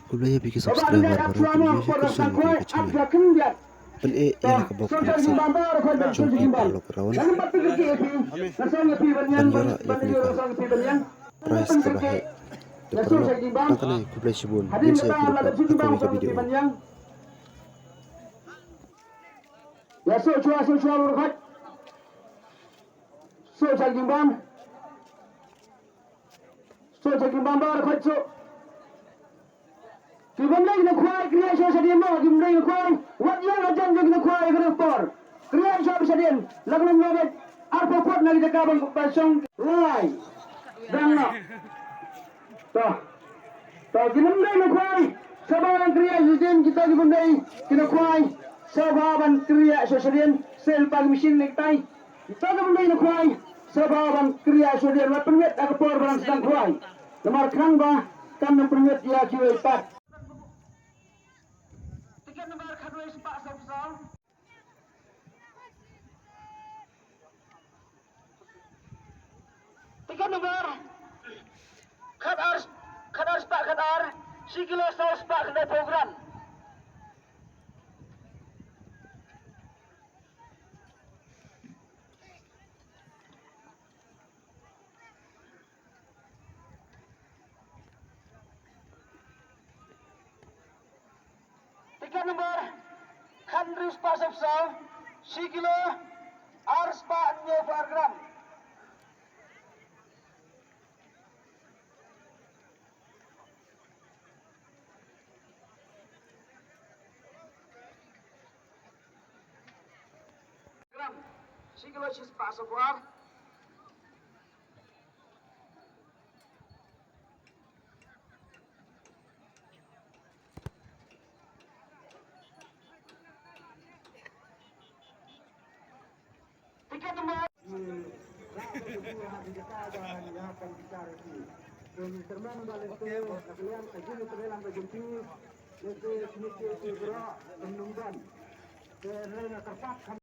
Kulaya bigi subscriber baru video je kursun video ke channel. Pel ya ka bok maksud chungki palo kerawan. Ban yora ya ka price ka bahe. De perlo takane kublai shibun bin saya kurupa akawi ka video. Ya so chua urkhat. So chagim bam bar khat so. Kibam lagi nak kuai kriya so sadian mo kim lagi kuai. Wat yang ajan lagi nak kuai kerapor. Kriya so sadian lagnan nabat arpo pot lagi jakabang pasong lai. Dangna. Toh kibam lagi nak kuai. Sabaran kriya sadian kita kibam lagi kena kuai. Sababan kriya so sadian sel pag mesin nektai. Kita kibam lagi nak kuai. Sababan kriya so sadian wat penwet akapor barang sedang kuai. Lemar kerang ba kan penwet ya kiwai pat. Tiket nomor kadua sepak sopsal. Tiket nomor kadar sepak kadar sikilo sepak kedai program. Tiket nomor kadar sepak sopsal sikilo sepak 2 gram. Sikilo sepak sopsal. Tiket nomor